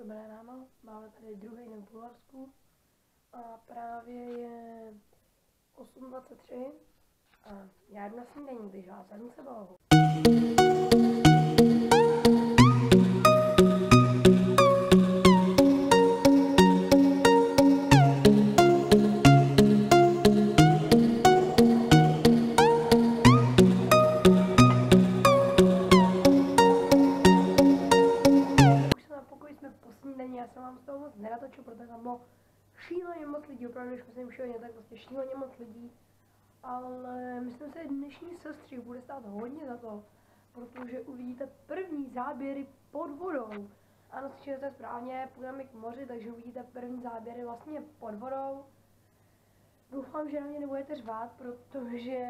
Dobré ráno, máme tady druhý den v Bulharsku a právě je 8:23 a já jdu na snídaní, když vás vezmu sebou. Já jsem vám z toho moc nenatočil, protože tam bylo šíleně moc lidí, opravdu, když myslím šíleně, tak prostě šíleně moc lidí. Ale myslím si, že dnešní sestřih bude stát hodně za to, protože uvidíte první záběry pod vodou. Ano, slyšíte správně, půjdeme k moři, takže uvidíte první záběry vlastně pod vodou. Doufám, že na mě nebudete řvát, protože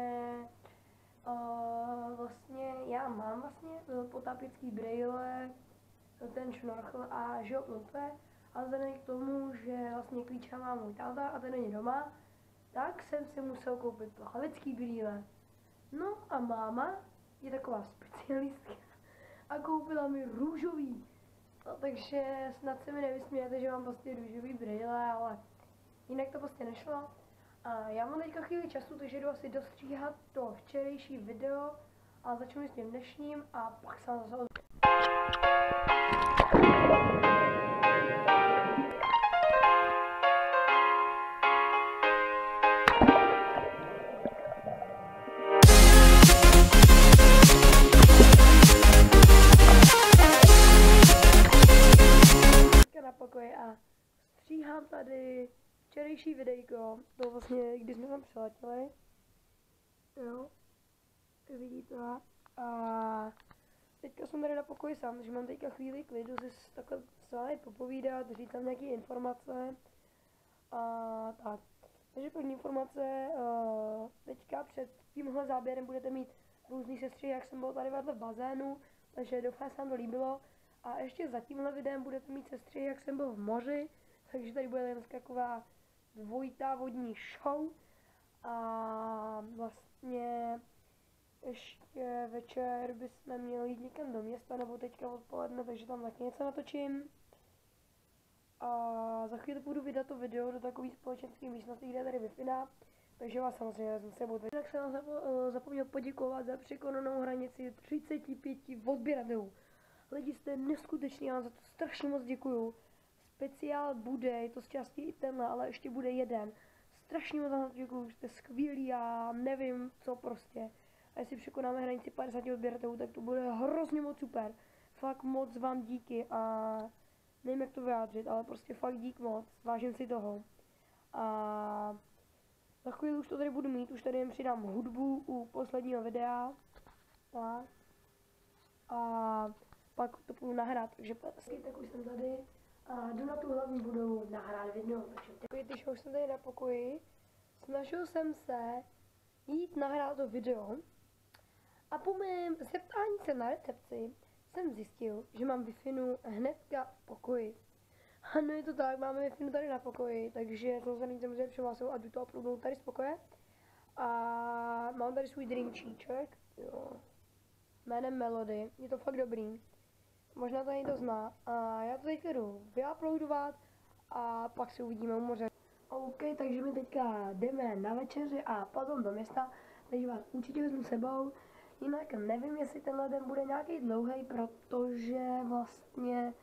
vlastně já mám vlastně potápěcký brejle, ten šnorchl a žiltnupe, ale vzhledem k tomu, že vlastně klíče má můj táta a ten není doma, tak jsem si musel koupit plavecký brýle. No a máma je taková specialistka a koupila mi růžový. No, takže snad se mi nevysmějete, že mám prostě růžový brýle, ale jinak to prostě nešlo. A já mám teďka chvíli času, takže jdu asi dostříhat to včerejší video a začnu s tím dnešním a pak se vám zase na pokoji a stříhám tady včerejší videjko, to vlastně, když jsme tam přiletěli, jo, vidíte, a teďka jsem tady na pokoji sám, takže mám teďka chvíli klidu si takhle s vámi popovídat, říct tam nějaké informace a tak. Takže první informace, teďka před tímhle záběrem budete mít různý sestřihy, jak jsem byl tady vedle v bazénu, takže doufám, že se vám to líbilo. A ještě za tímhle videem budete mít sestřihy, jak jsem byl v moři, takže tady bude dneska taková dvojitá vodní show. A vlastně ještě večer bychom měli jít někam do města, nebo teďka odpoledne, takže tam taky něco natočím. A za chvíli půjdu vydat to video do takový společenský místnosti, kde je tady Wi-Fi, takže vás samozřejmě vezmu s sebou. Tak jsem vám zapomněl poděkovat za překonanou hranici 35 odběratelů. Lidi, jste neskuteční, já vám za to strašně moc děkuju. Speciál bude, je to z části i tenhle, ale ještě bude jeden. Strašně moc vám děkuju, jste skvělí, já nevím co prostě. A jestli překonáme hranici 50 odběratelů, tak to bude hrozně moc super. Fakt moc vám díky a nevím jak to vyjádřit, ale prostě fakt dík moc, vážím si toho. A za chvíli už to tady budu mít, už tady jen přidám hudbu u posledního videa. Tak. A pak to půjdu nahrát, takže tak už jsem tady a jdu na tu hlavní budovu nahrát video. Takže když už jsem tady na pokoji, snažil jsem se jít nahrát to video a po mém zeptání se na recepci jsem zjistil, že mám Wi-Fi hnedka v pokoji. Ano, je to tak, máme Wi-Fi tady na pokoji, takže samozřejmě přihlásil a jdu to uploadnout tady z pokoje. A mám tady svůj drinčíček, jo, jménem Melody, je to fakt dobrý. Možná to někdo zná. A já to teďka jdu vyuploadovat a pak si uvidíme u moře. OK, takže my teďka jdeme na večeři a potom do města, takže vás určitě vezmu sebou. Jinak nevím, jestli tenhle den bude nějaký dlouhý, protože vlastně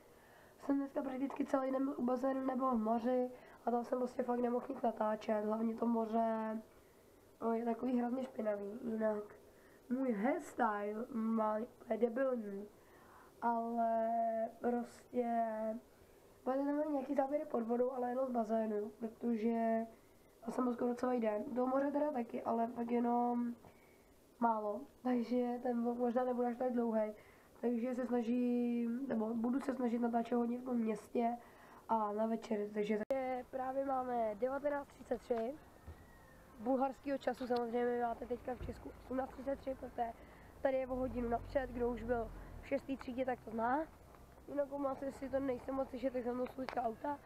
jsem dneska prakticky celý den byl u bazénu nebo v moři a tam jsem prostě fakt nemohl nic natáčet. Hlavně to moře je takový hrozně špinavý. Jinak můj hairstyle je debilní. Ale prostě bude tam nějaký záběry pod vodou, ale jenom z bazénu, protože já jsem skoro celý den. Do moře teda taky, ale pak jenom málo, takže ten vlog možná nebude až tak dlouhý. Takže se snažím, nebo budu se snažit natáčet hodně v tom městě a na večer, takže právě máme 19:33 bulharského času, samozřejmě máte teďka v Česku 18:33, protože tady je o hodinu napřed, kdo už byl v 6. třídě, tak to zná. Jinak máte si to nejsem moc slyšet, tak jsem mnou svůjská auta.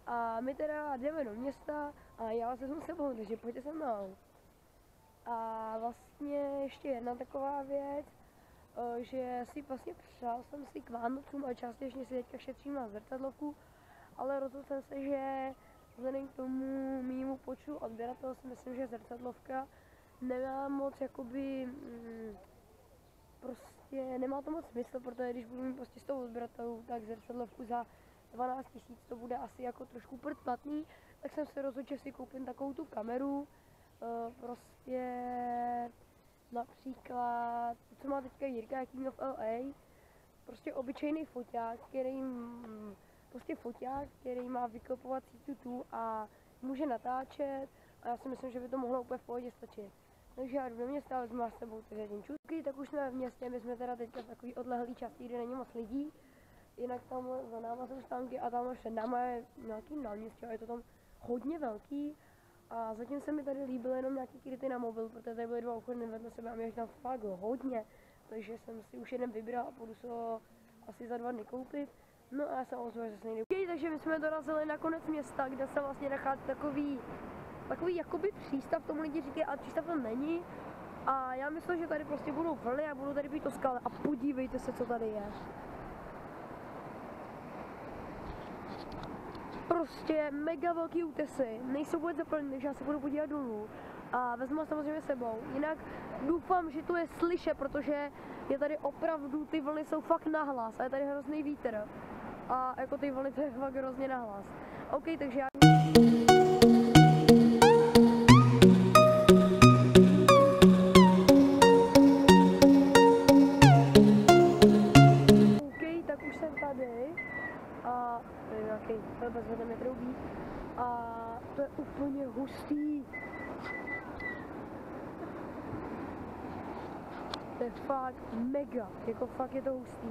A my teda jdeme do města a já vás vezmu sebou, takže pojďte se mnou. A vlastně ještě jedna taková věc. že si vlastně přál jsem si k Vánocům a částečně si teďka šetřím na zrcadlovku, ale rozhodl jsem se, že vzhledem k tomu mýmu počtu odběratel si myslím, že zrcadlovka nemá moc jakoby, prostě nemá to moc smysl, protože když budu mít prostě 100 odběratelů, tak zrcadlovku za 12 000 to bude asi jako trošku platný, tak jsem se rozhodl, že si koupím takovou tu kameru, prostě například, co má teďka Jirka King of LA, prostě obyčejný foťák, který má vyklopovací tutu a může natáčet a já si myslím, že by to mohlo úplně v pohodě stačit. Takže já jdu do města, vezmu s sebou ty řadinčůky, tak už jsme v městě, my jsme teda teďka v takový odlehlý části, kde není moc lidí, jinak tam za náma jsou stánky a tam před náma je nějaký náměstí a je to tam hodně velký. A zatím se mi tady líbily jenom nějaký kryty na mobil, protože tady byly 2 obchody vedle sebe a mě tam fakt hodně. Takže jsem si už jeden vybral a půjdu se ho asi za 2 dny koupit. No a já jsem ozval, že se nejde. Okay, takže my jsme dorazili na konec města, kde se vlastně nachází takový jakoby přístav, tomu lidi říkají, ale přístav to není. A já myslím, že tady prostě budou vlny a budu tady být o skále a podívejte se, co tady je. Prostě mega velký útesy, nejsou vůbec zaplněny, takže já se budu podívat dolů a vezmu ho samozřejmě sebou. Jinak doufám, že to je slyšet, protože je tady opravdu, ty vlny jsou fakt nahlas a je tady hrozný vítr. A jako ty vlny to je fakt hrozně nahlas. OK, takže já... OK, tak už jsem tady. A to je nějaký bezvedem je troubí. A to je úplně hustý. To je fakt mega, jako fakt je to hustý.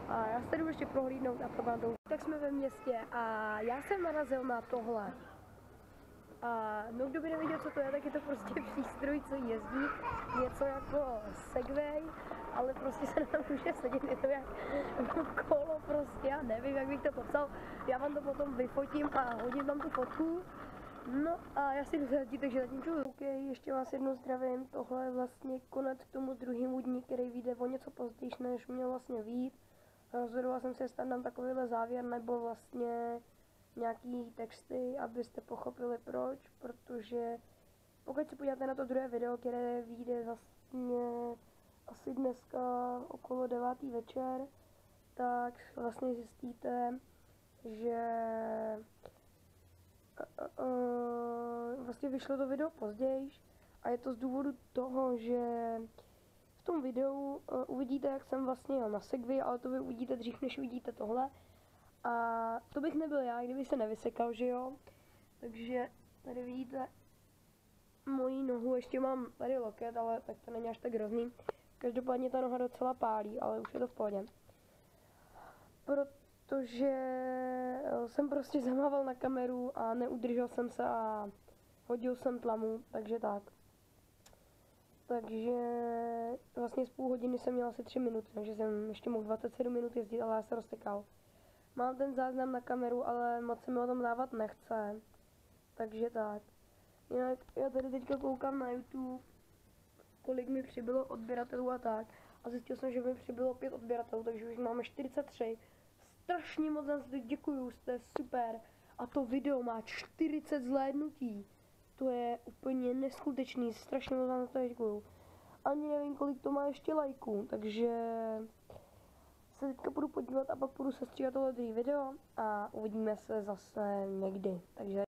A já se jdu ještě prohlídnout a probám to. Tak jsme ve městě a já jsem narazil na tohle. A no kdo by nevěděl, co to je, tak je to prostě přístroj, co jezdí. Něco jako Segway, ale prostě se na to může sedět, je to jak kolo prostě, já nevím, jak bych to popsal. Já vám to potom vyfotím a hodím tam tu fotku. No a já si jdu zahdít, takže zatím čuju. OK, ještě vás jednou zdravím, tohle je vlastně konec k tomu druhému dní, který vyjde o něco později, než měl vlastně vyjít. Rozhodovala jsem se, jestli tam takovýhle závěr nebo vlastně nějaký texty, abyste pochopili proč, protože pokud se podíváte na to druhé video, které vyjde vlastně asi dneska okolo 9. večer, tak vlastně zjistíte, že vlastně vyšlo to video později a je to z důvodu toho, že v tom videu uvidíte, jak jsem vlastně jel na Segway, ale to vy uvidíte dřív, než uvidíte tohle. A to bych nebyl já, kdyby se nevysekal, že jo? Takže tady vidíte moji nohu, ještě mám tady loket, ale tak to není až tak hrozný. Každopádně ta noha docela pálí, ale už je to v pohodě. Protože jsem prostě zamával na kameru a neudržel jsem se a hodil jsem tlamu, takže tak. Takže vlastně z půl hodiny jsem měl asi 3 minuty, takže jsem ještě mohl 27 minut jezdit, ale já se roztekal. Mám ten záznam na kameru, ale moc se mi o tom dávat nechce. Takže tak. Jinak já tady teďka koukám na YouTube, kolik mi přibylo odběratelů a tak. A zjistil jsem, že mi přibylo 5 odběratelů, takže už máme 43. Strašně moc za to děkuju, jste super. A to video má 40 zhlédnutí. To je úplně neskutečný, strašně moc za to děkuju. Ani nevím, kolik to má ještě lajků, takže se teďka budu podívat a pak budu sestříhat tohle druhý video a uvidíme se zase někdy. Takže